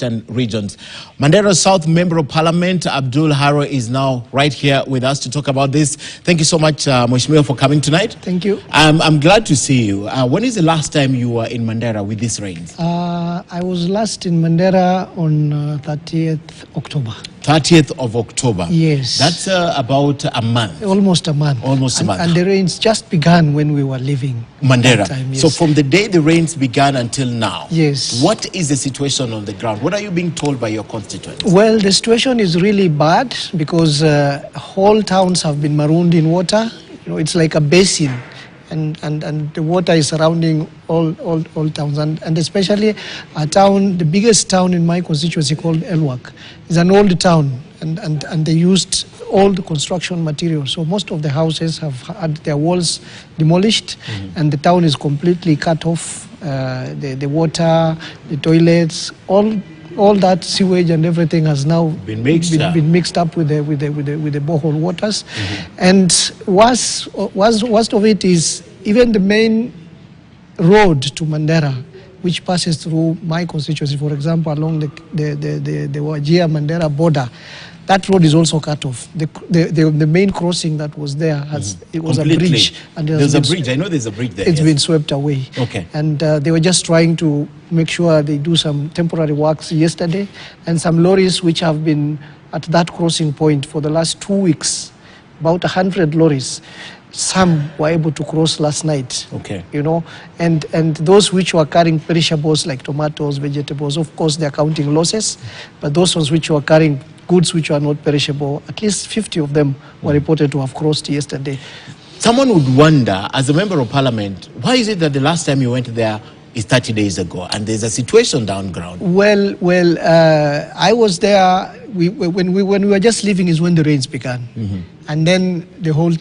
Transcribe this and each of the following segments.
regions. Mandera South Member of Parliament Abdul Haro is now right here with us to talk about this. Thank you so much, Mheshimiwa, for coming tonight. Thank you. I'm glad to see you. When is the last time you were in Mandera with these rains? I was last in Mandera on 30th October. 30th of October. Yes. That's about a month. Almost a month. Almost a month. And the rains just began when we were leaving Mandera. Time, yes. So from the day the rains began until now, yes. What is the situation on the ground? What are you being told by your constituents? Well, the situation is really bad because whole towns have been marooned in water. You know, it's like a basin. And the water is surrounding all towns, and especially a town, the biggest town in my constituency called Elwak, is an old town, and they used all the construction materials. So most of the houses have had their walls demolished, and the town is completely cut off. The water, the toilets, all that sewage and everything has now been mixed up with the borehole waters. And worst of it is even the main road to Mandera, which passes through my constituency, for example, along the Wajir-Mandera border, that road is also cut off. The main crossing that was there it was completely a bridge. And there's a bridge. I know there's a bridge there. It's been swept away. Okay. And they were just trying to make sure they do some temporary works yesterday, and some lorries which have been at that crossing point for the last 2 weeks, about 100 lorries. Some were able to cross last night. Okay. You know, and those which were carrying perishables like tomatoes, vegetables, of course they're counting losses, but those ones which were carrying goods which are not perishable, at least 50 of them were reported to have crossed yesterday. Someone would wonder, as a member of parliament, why is it that the last time you went there is 30 days ago and there's a situation down ground? Well, I was there, when we were just leaving is when the rains began. And then the whole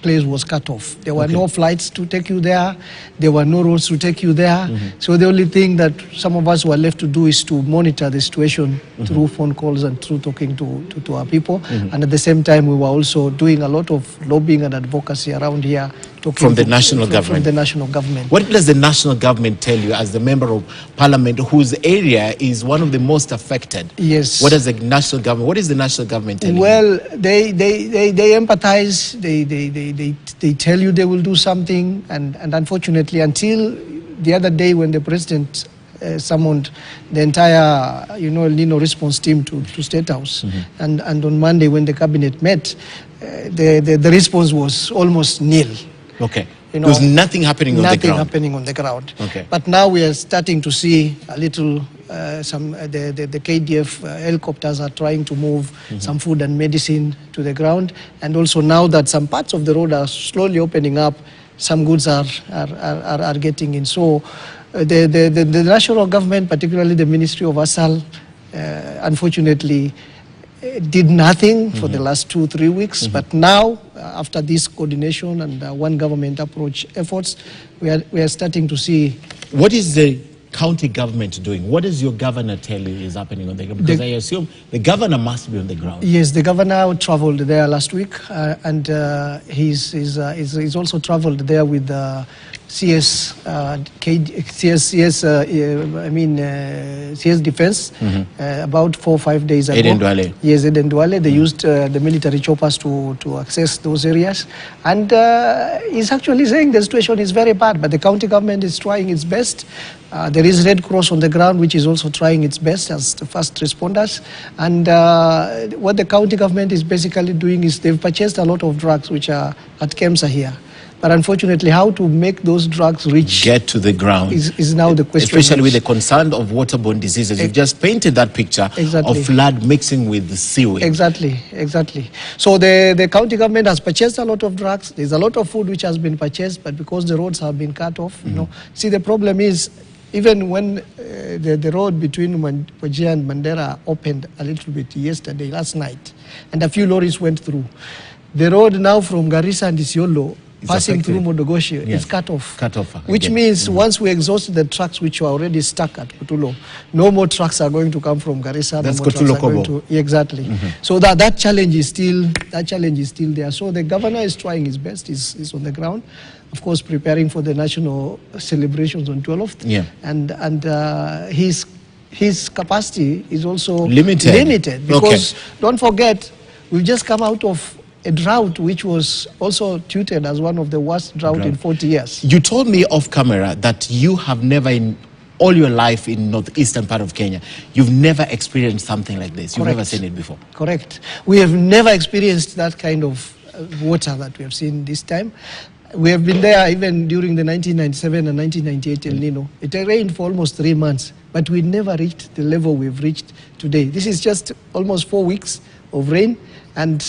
place was cut off. There were no flights to take you there. There were no roads to take you there. So the only thing that some of us were left to do is to monitor the situation through phone calls and through talking to our people. And at the same time, we were also doing a lot of lobbying and advocacy around here. From the national government? From the national government. What does the national government tell you as the member of parliament whose area is one of the most affected? Yes. What is the national government telling you? Well, they empathize, they tell you they will do something, and unfortunately, until the other day when the president summoned the entire El Nino response team to State House, and on Monday when the cabinet met, the response was almost nil. Okay. There was nothing happening on the ground. Nothing happening on the ground. Okay. But now we are starting to see a little, the KDF helicopters are trying to move some food and medicine to the ground. And also now that some parts of the road are slowly opening up, some goods are getting in. So the national government, particularly the Ministry of Asal, unfortunately, did nothing for the last 2-3 weeks, but now after this coordination and one government approach efforts, we are starting to see. What is the county government doing? What does your governor tell you is happening on the ground? Because I assume the governor must be on the ground. Yes, the governor traveled there last week, and he's also traveled there with CS Defense about 4 or 5 days ago. Eden Duale. Yes, Eden Duale. They used the military choppers to access those areas, and he's actually saying the situation is very bad, but the county government is trying its best. There is Red Cross on the ground, which is also trying its best as the first responders. And what the county government is basically doing is they've purchased a lot of drugs which are at KEMSA here. But unfortunately, how to make those drugs get to the ground is now the question. Especially with the concern of waterborne diseases. You've just painted that picture of flood mixing with the sewage. Exactly. So the county government has purchased a lot of drugs. There's a lot of food which has been purchased, but because the roads have been cut off, See, the problem is, even when the road between Wajir and Mandera opened a little bit last night, and a few lorries went through, the road now from Garissa and Isiolo passing through Modogoshi is cut off. Which means once we exhaust the trucks which were already stuck at Kotulo, no more trucks are going to come from Garissa. That's Kotulo Kobo. Exactly. So that challenge is still there. So the governor is trying his best. He's on the ground. of course, preparing for the national celebrations on 12th. Yeah. And he's his capacity is also limited. because don't forget, we've just come out of a drought which was also touted as one of the worst drought in 40 years. You told me off camera that you have never in all your life in northeastern part of Kenya, you've never experienced something like this. You've never seen it before. Correct. We have never experienced that kind of water that we have seen this time. We have been there even during the 1997 and 1998 El Nino. It rained for almost 3 months, but we never reached the level we've reached today. This is just almost 4 weeks of rain, and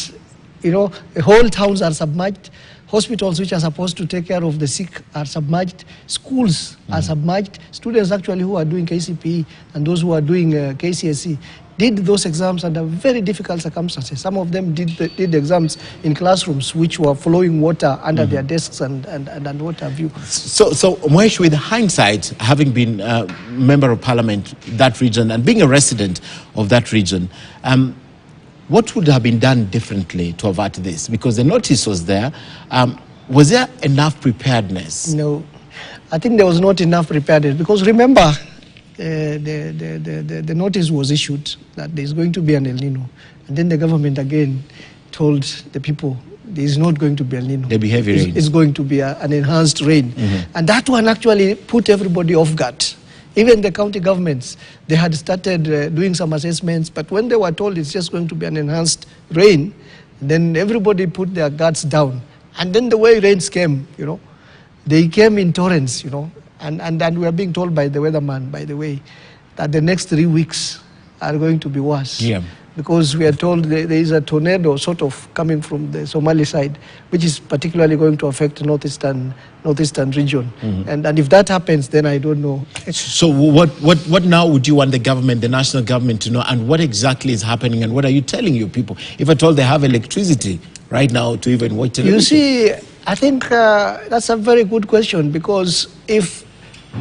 you know, the whole towns are submerged. Hospitals which are supposed to take care of the sick are submerged. Schools are submerged. Students actually who are doing KCPE and those who are doing KCSE did those exams under very difficult circumstances. Some of them did exams in classrooms which were flowing water under their desks and what have you. So Moesh, with hindsight, having been a member of parliament that region and being a resident of that region, what would have been done differently to avert this? Because the notice was there. Was there enough preparedness? No, I think there was not enough preparedness, because remember, the notice was issued that there's going to be an El Nino, and then the government again told the people there's not going to be El Nino. There'll be heavy rain. It's going to be an enhanced rain. And that one actually put everybody off guard. Even the county governments, they had started doing some assessments, but when they were told it's just going to be an enhanced rain, then everybody put their guards down. And then the way rains came, you know, they came in torrents, you know, and we are being told by the weatherman, by the way, that the next 3 weeks are going to be worse. Yeah. Because we are told there is a tornado sort of coming from the Somali side, which is particularly going to affect northeastern region. And if that happens, then I don't know. So what now would you want the government, the national government, to know, and what exactly is happening, and what are you telling your people? If at all they have electricity right now to even watch television? You see, I think that's a very good question, because if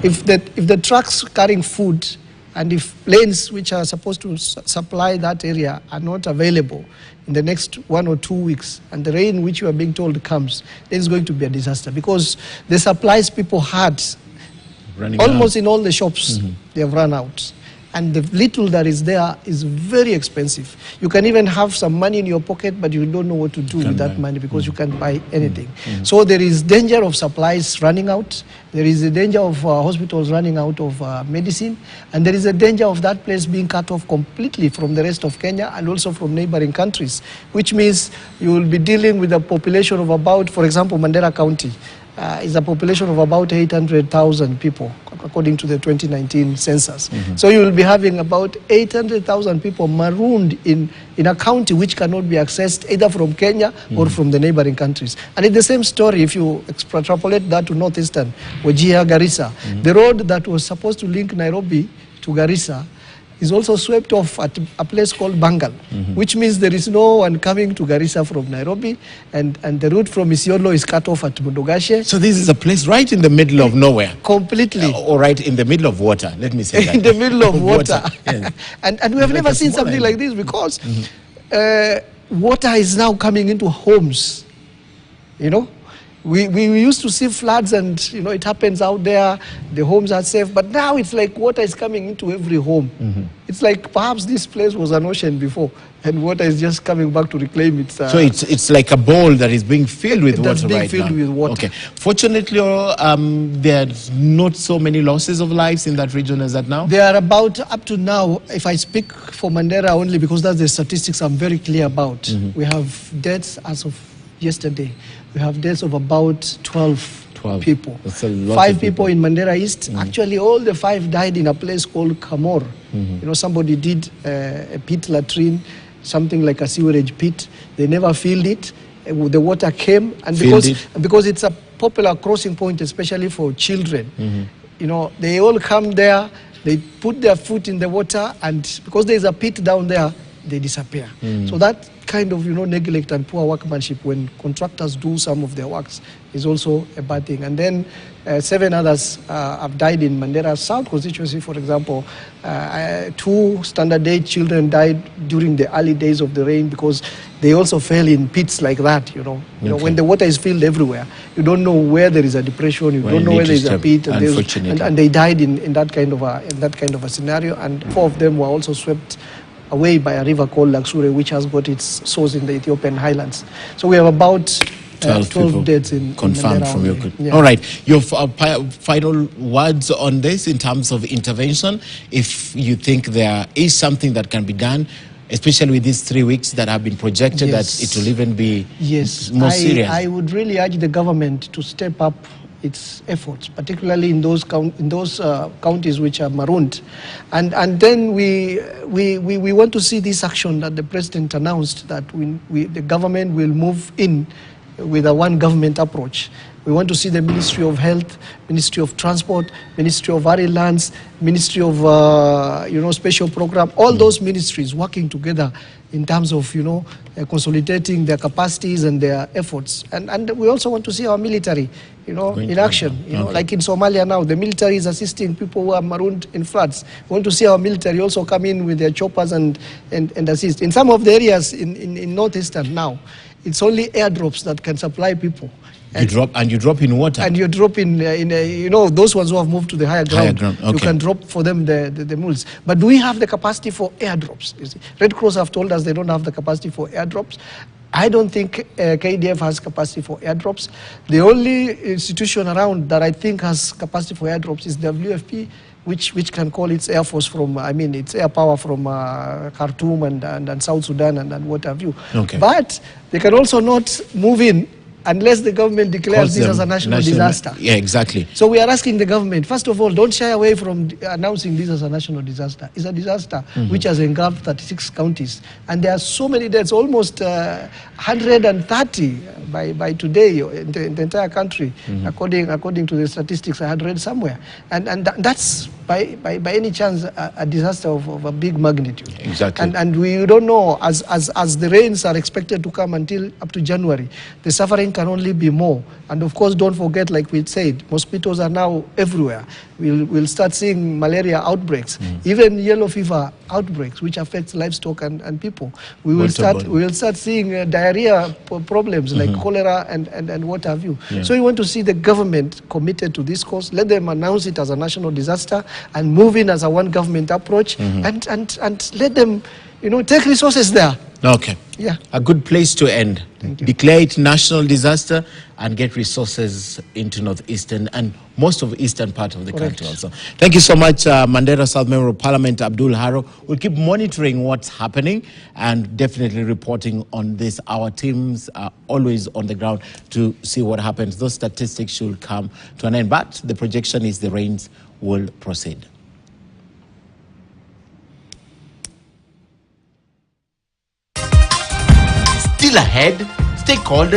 the trucks carrying food and if planes which are supposed to supply that area are not available in the next 1 or 2 weeks, and the rain which you are being told comes, then it's going to be a disaster, because the supplies people had almost in all the shops, they have run out. And the little that is there is very expensive. You can even have some money in your pocket, but you don't know what to do with that money, because you can't buy anything. So there is danger of supplies running out. There is a danger of hospitals running out of medicine. And there is a danger of that place being cut off completely from the rest of Kenya and also from neighboring countries, which means you will be dealing with a population of about, for example, Mandera County is a population of about 800,000 people, according to the 2019 census. So you will be having about 800,000 people marooned in a county which cannot be accessed either from Kenya or from the neighboring countries. And it's the same story if you extrapolate that to northeastern, Wajir, Garissa. The road that was supposed to link Nairobi to Garissa is also swept off at a place called Bangal, which means there is no one coming to Garissa from Nairobi, and the route from Isiolo is cut off at Mudogashe. So this is a place right in the middle of nowhere. Completely. Or right in the middle of water, let me say that. In the middle of water. Yes. And we have never seen something like this, because water is now coming into homes, you know. We used to see floods and, you know, it happens out there, the homes are safe, but now it's like water is coming into every home. It's like perhaps this place was an ocean before, and water is just coming back to reclaim its... So it's like a bowl that is being filled with water right now. That's being filled with water. Okay. Fortunately, there's not so many losses of lives in that region as that now? There are about, up to now, if I speak for Mandera only, because that's the statistics I'm very clear about, we have deaths as of yesterday. We have deaths of about 12 people. That's a lot. 5 people in Mandera East. Actually, all the 5 died in a place called Kamor. You know, somebody did a pit latrine, something like a sewerage pit. They never filled it. The water came, and because it's a popular crossing point, especially for children, you know, they all come there, they put their foot in the water, and because there's a pit down there, they disappear. So that kind of neglect and poor workmanship when contractors do some of their works is also a bad thing. And then 7 others have died in Mandera South constituency, for example. 2 standard 8 children died during the early days of the rain because they also fell in pits like that. When the water is filled everywhere, you don't know where there is a depression, you don't know where there is a pit, and they died in that kind of a scenario. And 4 of them were also swept away by a river called Laksure, which has got its source in the Ethiopian highlands. So we have about 12 deaths confirmed from your. Yeah. All right, your final words on this in terms of intervention. If you think there is something that can be done, especially with these 3 weeks that have been projected, that it will even be more serious. I would really urge the government to step up its efforts, particularly in those counties which are marooned, and then we want to see this action that the president announced, that the government will move in with a one government approach. We want to see the Ministry of Health, Ministry of Transport, Ministry of Arid Lands, Ministry of Special Program, all those ministries working together in terms of consolidating their capacities and their efforts. And we also want to see our military in action. Like in Somalia now, the military is assisting people who are marooned in floods. We want to see our military also come in with their choppers and assist. In some of the areas in northeastern now, it's only airdrops that can supply people. You drop in water. And you drop in those ones who have moved to the higher ground. Okay. You can drop for them the mules. But do we have the capacity for airdrops? You see? Red Cross have told us they don't have the capacity for airdrops. I don't think KDF has capacity for airdrops. The only institution around that I think has capacity for airdrops is the WFP, which can call its air force from, its air power from Khartoum and South Sudan and what have you. Okay. But they can also not move in unless the government declares this as a national disaster. Yeah, exactly. So we are asking the government, first of all, don't shy away from announcing this as a national disaster. It's a disaster which has engulfed 36 counties. And there are so many deaths, almost 130 by today in the entire country, according to the statistics I had read somewhere. And that's, by any chance, a disaster of a big magnitude. Exactly. And we don't know, as the rains are expected to come until up to January, the suffering can only be more. And of course, don't forget, like we said, mosquitoes are now everywhere. We'll start seeing malaria outbreaks, even yellow fever outbreaks, which affects livestock and people. We will start seeing diarrhea problems like cholera and what have you. Yeah. So we want to see the government committed to this cause. Let them announce it as a national disaster and move in as a one government approach, and let them take resources there. Okay. Yeah. A good place to end. Thank you. Declare it national disaster and get resources into northeastern and most of the eastern part of the country also. Thank you so much, Mandera South Member of Parliament, Abdul Haro. We'll keep monitoring what's happening and definitely reporting on this. Our teams are always on the ground to see what happens. Those statistics should come to an end, but the projection is the rains will proceed. Still ahead, stakeholders